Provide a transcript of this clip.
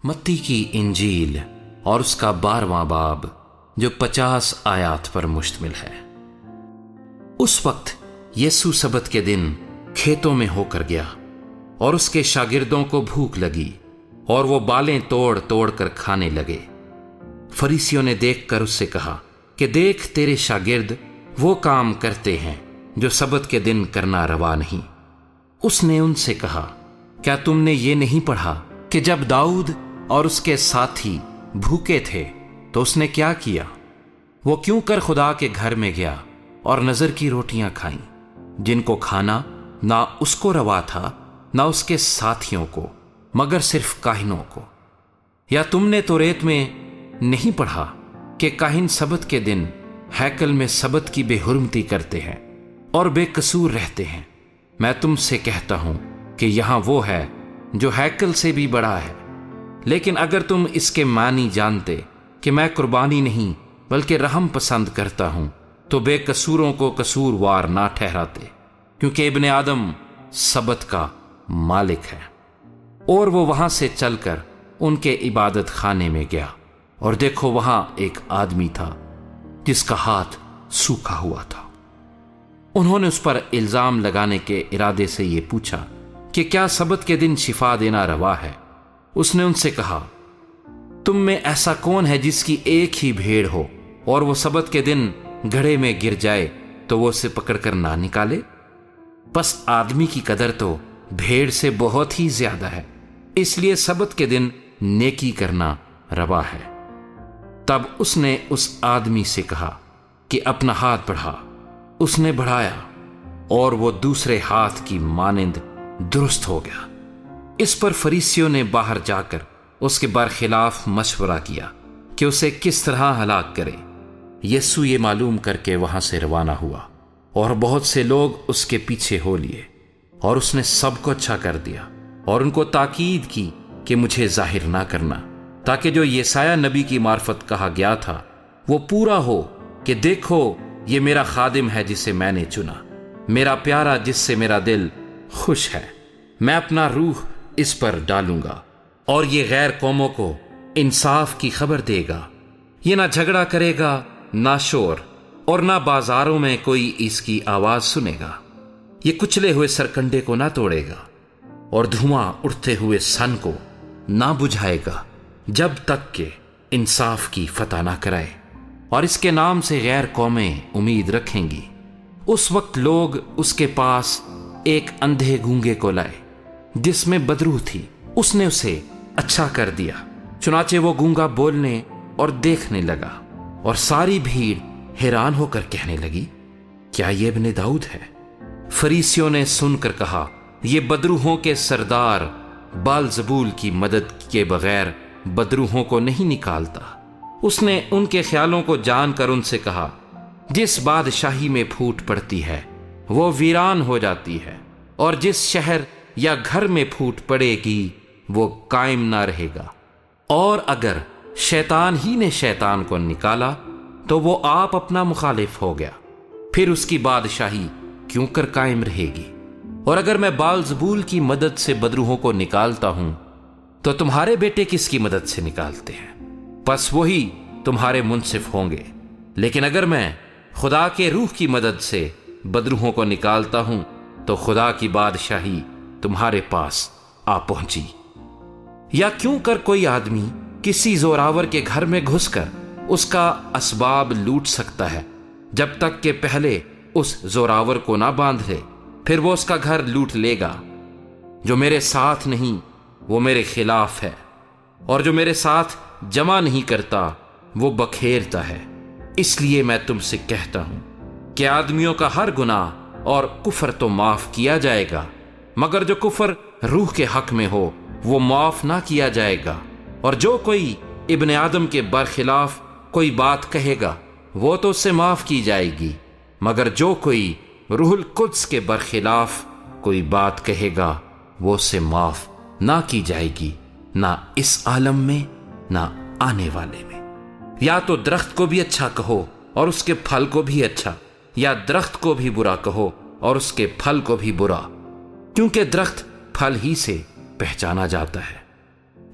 متی کی انجیل اور اس کا 12واں باب جو 50 آیات پر مشتمل ہے۔ اس وقت یسوع سبت کے دن کھیتوں میں ہو کر گیا اور اس کے شاگردوں کو بھوک لگی اور وہ بالیں توڑ توڑ کر کھانے لگے۔ فریسیوں نے دیکھ کر اس سے کہا کہ دیکھ تیرے شاگرد وہ کام کرتے ہیں جو سبت کے دن کرنا روا نہیں۔ اس نے ان سے کہا کیا تم نے یہ نہیں پڑھا کہ جب داؤد اور اس کے ساتھی بھوکے تھے تو اس نے کیا کیا؟ وہ کیوں کر خدا کے گھر میں گیا اور نظر کی روٹیاں کھائیں جن کو کھانا نہ اس کو روا تھا نہ اس کے ساتھیوں کو مگر صرف کاہنوں کو۔ یا تم نے توریت میں نہیں پڑھا کہ کاہن سبت کے دن ہیکل میں سبت کی بے حرمتی کرتے ہیں اور بے قصور رہتے ہیں؟ میں تم سے کہتا ہوں کہ یہاں وہ ہے جو ہیکل سے بھی بڑا ہے۔ لیکن اگر تم اس کے معنی جانتے کہ میں قربانی نہیں بلکہ رحم پسند کرتا ہوں تو بے قصوروں کو قصوروار نہ ٹھہراتے، کیونکہ ابن آدم سبت کا مالک ہے۔ اور وہ وہاں سے چل کر ان کے عبادت خانے میں گیا اور دیکھو وہاں ایک آدمی تھا جس کا ہاتھ سوکھا ہوا تھا۔ انہوں نے اس پر الزام لگانے کے ارادے سے یہ پوچھا کہ کیا سبت کے دن شفا دینا روا ہے؟ اس نے ان سے کہا تم میں ایسا کون ہے جس کی ایک ہی بھیڑ ہو اور وہ سبت کے دن گڑھے میں گر جائے تو وہ اسے پکڑ کر نہ نکالے؟ بس آدمی کی قدر تو بھیڑ سے بہت ہی زیادہ ہے، اس لیے سبت کے دن نیکی کرنا روا ہے۔ تب اس نے اس آدمی سے کہا کہ اپنا ہاتھ بڑھا۔ اس نے بڑھایا اور وہ دوسرے ہاتھ کی مانند درست ہو گیا۔ اس پر فریسیوں نے باہر جا کر اس کے برخلاف مشورہ کیا کہ اسے کس طرح ہلاک کرے۔ یسوع یہ معلوم کر کے وہاں سے روانہ ہوا اور بہت سے لوگ اس کے پیچھے ہو لیے، اور اس نے سب کو اچھا کر دیا اور ان کو تاکید کی کہ مجھے ظاہر نہ کرنا، تاکہ جو یسایہ نبی کی معرفت کہا گیا تھا وہ پورا ہو کہ دیکھو یہ میرا خادم ہے جسے میں نے چنا، میرا پیارا جس سے میرا دل خوش ہے۔ میں اپنا روح اس پر ڈالوں گا اور یہ غیر قوموں کو انصاف کی خبر دے گا۔ یہ نہ جھگڑا کرے گا نہ شور، اور نہ بازاروں میں کوئی اس کی آواز سنے گا۔ یہ کچلے ہوئے سرکنڈے کو نہ توڑے گا اور دھواں اٹھتے ہوئے سن کو نہ بجھائے گا جب تک کہ انصاف کی فتح نہ کرائے، اور اس کے نام سے غیر قومیں امید رکھیں گی۔ اس وقت لوگ اس کے پاس ایک اندھے گونگے کو لائے جس میں بدروح تھی۔ اس نے اسے اچھا کر دیا، چنانچہ وہ گونگا بولنے اور دیکھنے لگا، اور ساری بھیڑ حیران ہو کر کہنے لگی کیا یہ ابن داؤد ہے؟ فریسیوں نے سن کر کہا یہ بدروحوں کے سردار بالزبول کی مدد کے بغیر بدروحوں کو نہیں نکالتا۔ اس نے ان کے خیالوں کو جان کر ان سے کہا جس بادشاہی میں پھوٹ پڑتی ہے وہ ویران ہو جاتی ہے، اور جس شہر یا گھر میں پھوٹ پڑے گی وہ قائم نہ رہے گا۔ اور اگر شیطان ہی نے شیطان کو نکالا تو وہ آپ اپنا مخالف ہو گیا، پھر اس کی بادشاہی کیوں کر قائم رہے گی؟ اور اگر میں بالزبول کی مدد سے بدروحوں کو نکالتا ہوں تو تمہارے بیٹے کس کی مدد سے نکالتے ہیں؟ پس وہی تمہارے منصف ہوں گے۔ لیکن اگر میں خدا کے روح کی مدد سے بدروحوں کو نکالتا ہوں تو خدا کی بادشاہی تمہارے پاس آ پہنچی۔ یا کیوں کر کوئی آدمی کسی زوراور کے گھر میں گھس کر اس کا اسباب لوٹ سکتا ہے جب تک کہ پہلے اس زوراور کو نہ باندھ لے، پھر وہ اس کا گھر لوٹ لے گا۔ جو میرے ساتھ نہیں وہ میرے خلاف ہے، اور جو میرے ساتھ جمع نہیں کرتا وہ بکھیرتا ہے۔ اس لیے میں تم سے کہتا ہوں کہ آدمیوں کا ہر گناہ اور کفر تو معاف کیا جائے گا، مگر جو کفر روح کے حق میں ہو وہ معاف نہ کیا جائے گا۔ اور جو کوئی ابن آدم کے برخلاف کوئی بات کہے گا وہ تو اس سے معاف کی جائے گی، مگر جو کوئی روح القدس کے برخلاف کوئی بات کہے گا وہ اس سے معاف نہ کی جائے گی، نہ اس عالم میں نہ آنے والے میں۔ یا تو درخت کو بھی اچھا کہو اور اس کے پھل کو بھی اچھا، یا درخت کو بھی برا کہو اور اس کے پھل کو بھی برا، کیونکہ درخت پھل ہی سے پہچانا جاتا ہے۔